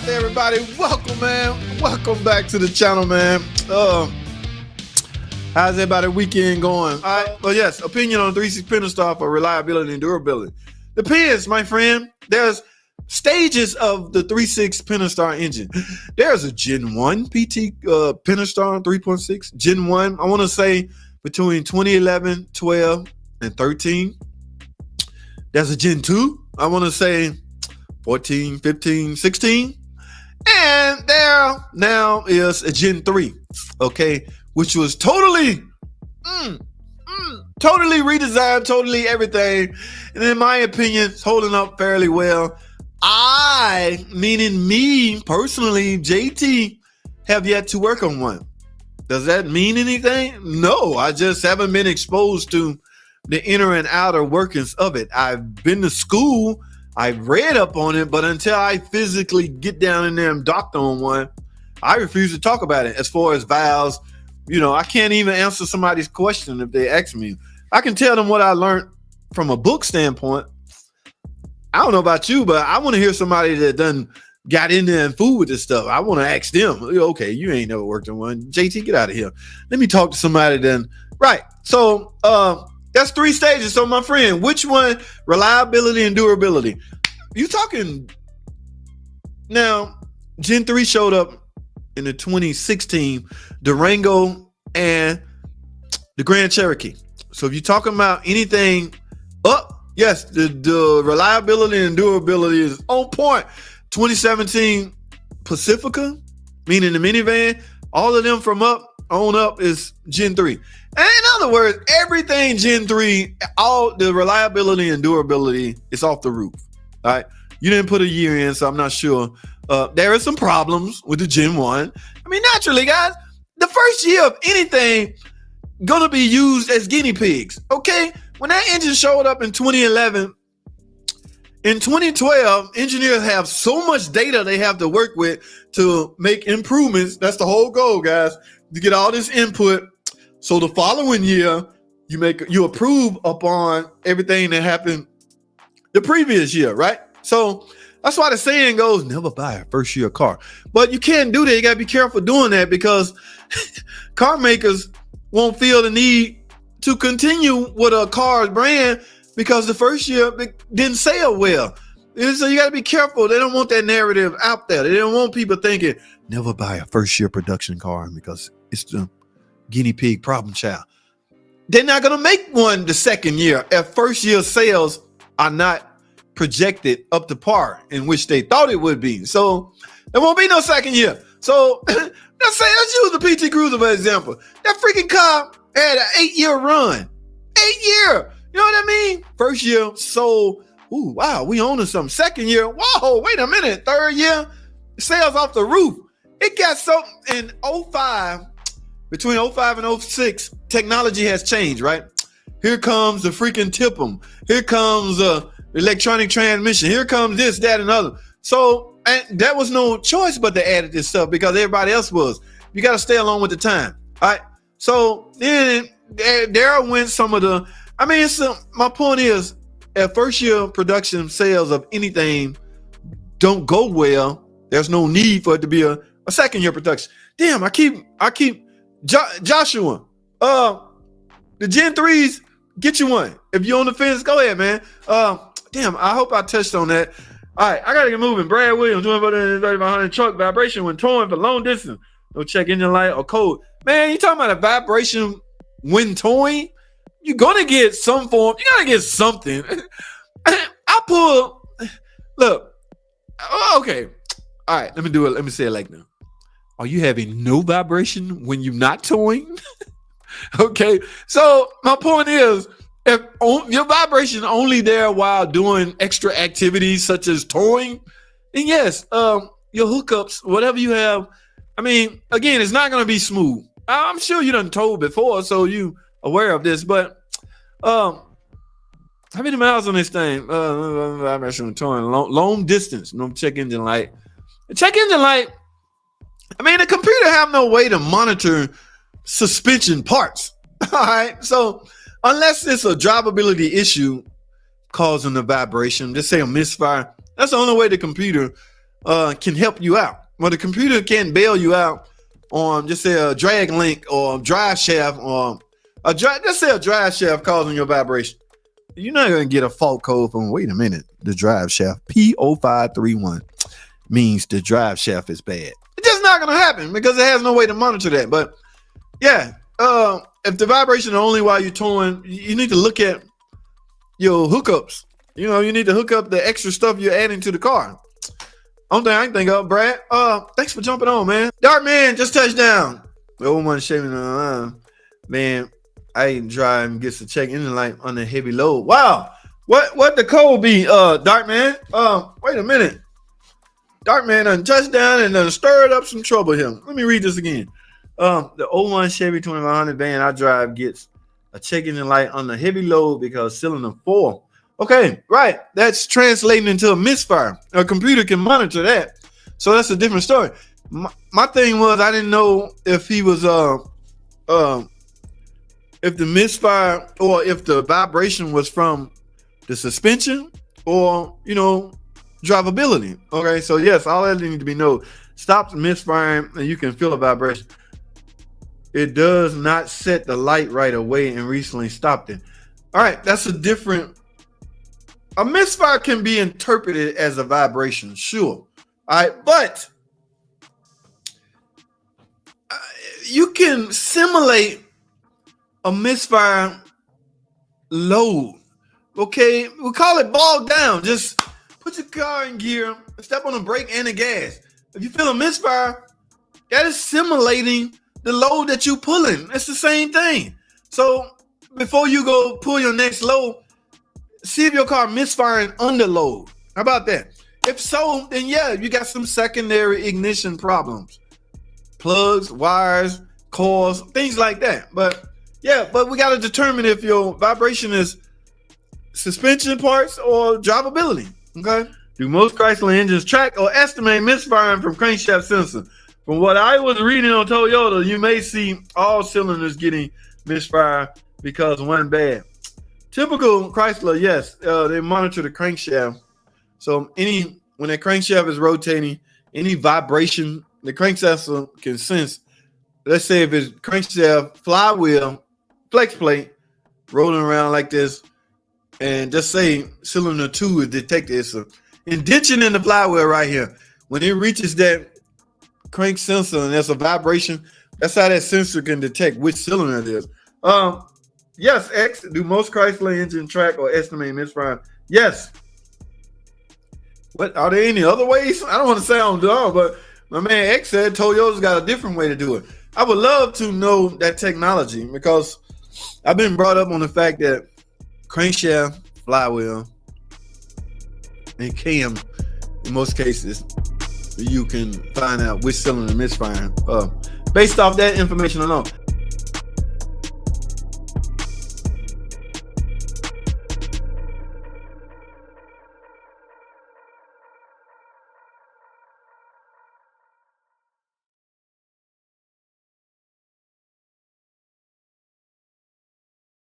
out there, everybody? Welcome, man. Welcome back to the channel, man. How's everybody weekend going? All right. Well, yes, opinion on 3.6 Pentastar for reliability and durability. Depends, my friend. There's stages of the 3.6 Pentastar engine. There's a Gen 1 PT Pentastar 3.6. Gen 1, I want to say between 2011, 12, and 13. There's a Gen 2, I want to say 14, 15, 16. And there now is a Gen 3, okay, which was totally redesigned, totally everything. And in my opinion, it's holding up fairly well. Meaning me personally, JT, have yet to work on one. Does that mean anything? No, I just haven't been exposed to the inner and outer workings of it. I've been to school, I've read up on it, but until I physically get down in there and docked on one, I refuse to talk about it. As far as valves, you know, I can't even answer somebody's question if they ask me. I can tell them what I learned from a book standpoint. I don't know about you, but I want to hear somebody that done got in there and fool with this stuff. I want to ask them, okay, you ain't never worked on one. JT, get out of here. Let me talk to somebody then. Right. So that's 3 stages. So my friend, which one? Reliability and durability. You talking now, Gen 3 showed up in the 2016 Durango and the Grand Cherokee. So if you're talking about anything up, yes, the reliability and durability is on point. 2017 Pacifica, meaning the minivan, all of them from up on up is Gen 3. And in other words, everything Gen 3, all the reliability and durability is off the roof. All right. You didn't put a year in, so I'm not sure. There are some problems with the Gen 1. I mean, naturally, guys, the first year of anything gonna be used as guinea pigs. Okay. When that engine showed up in 2011, in 2012, engineers have so much data they have to work with to make improvements. That's the whole goal, guys, to get all this input. So the following year, you approve upon everything that happened the previous year, right? So that's why the saying goes, never buy a first year car. But you can't do that. You gotta be careful doing that because car makers won't feel the need to continue with a car's brand because the first year didn't sell well. So you got to be careful. They don't want that narrative out there. They don't want people thinking, never buy a first year production car because it's the guinea pig problem child. They're not going to make one the second year if first year sales are not projected up to par in which they thought it would be. So there won't be no second year. So let's use the PT Cruiser for example. That freaking car had an 8-year run. 8-year. You know what I mean? First year sold. Ooh, wow, we owning something. Second year, whoa, wait a minute. Third year, sales off the roof. It got so in 05, between 05 and 06, technology has changed, right? Here comes the freaking tip-em. Here comes electronic transmission. Here comes this, that, and other. So and that was no choice but to add this stuff because everybody else was. You got to stay along with the time. All right. So then there went some of the, I mean, my point is, at first year production sales of anything don't go well, there's no need for it to be a second year production. Damn, I keep Joshua, the Gen 3s, get you one. If you're on the fence, go ahead, man. Damn, I hope I touched on that. All right, I got to get moving. Brad Williams, 3500 truck vibration when towing for long distance. No check engine light or code. Man, you talking about a vibration when towing? You're gonna get some form. You gotta get something. Look. Okay. All right. Let me do it. Let me say it like now. Are you having no vibration when you're not towing? Okay. So my point is, if your vibration only there while doing extra activities such as towing, then yes, your hookups, whatever you have. I mean, again, it's not gonna be smooth. I'm sure you done towed before, so you aware of this, but how many miles on this thing? I'm actually towing long distance. No check engine light. The check engine light. I mean, the computer have no way to monitor suspension parts. All right, so unless it's a drivability issue causing the vibration, just say a misfire. That's the only way the computer can help you out. Well, the computer can't bail you out on just say a drag link or drive shaft or just say a drive shaft causing your vibration. You're not going to get a fault code from, wait a minute, the drive shaft P0531 means the drive shaft is bad. It's just not going to happen because it has no way to monitor that. But yeah, if the vibration is only while you're towing, you need to look at your hookups. You know, you need to hook up the extra stuff you're adding to the car. Only thing I can think of, Brad. Thanks for jumping on, man. Dart man just touched down. The old one shaving man. I ain't driving, gets to check engine light on the heavy load. Wow. What the code be, Dart man? Wait a minute. Dart man done touched down and done stirred up some trouble here. Let me read this again. The 01 Chevy 2500 van I drive gets a check engine light on the heavy load because cylinder 4. Okay, right. That's translating into a misfire. A computer can monitor that. So that's a different story. My thing was I didn't know if he was if the misfire or if the vibration was from the suspension or, you know, drivability. Okay, so yes, all that needs to be known. Stops misfiring and you can feel a vibration. It does not set the light right away and recently stopped it. All right, that's a different. A misfire can be interpreted as a vibration, sure. All right, but you can simulate a misfire load. Okay, we call it bogged down. Just put your car in gear, step on the brake and the gas. If you feel a misfire, that is simulating the load that you're pulling. It's the same thing. So before you go pull your next load, see if your car misfiring under load. How about that? If so, then yeah, you got some secondary ignition problems. Plugs, wires, coils, things like that. But yeah, but we got to determine if your vibration is suspension parts or drivability. Okay? Do most Chrysler engines track or estimate misfiring from crankshaft sensor? From what I was reading on Toyota, you may see all cylinders getting misfire because one bad. Typical Chrysler, yes, they monitor the crankshaft. So when that crankshaft is rotating, any vibration, the crankshaft can sense. Let's say if it's crankshaft flywheel, flex plate, rolling around like this, and just say cylinder 2 is detected. It's an indention in the flywheel right here. When it reaches that crank sensor and there's a vibration, that's how that sensor can detect which cylinder it is. Yes, X, do most Chrysler engine track or estimate misfire? Yes. What are there any other ways? I don't want to sound dumb, but my man X said Toyota's got a different way to do it. I would love to know that technology because I've been brought up on the fact that crankshaft, flywheel, and cam, in most cases, you can find out which cylinder misfiring. Based off that information alone.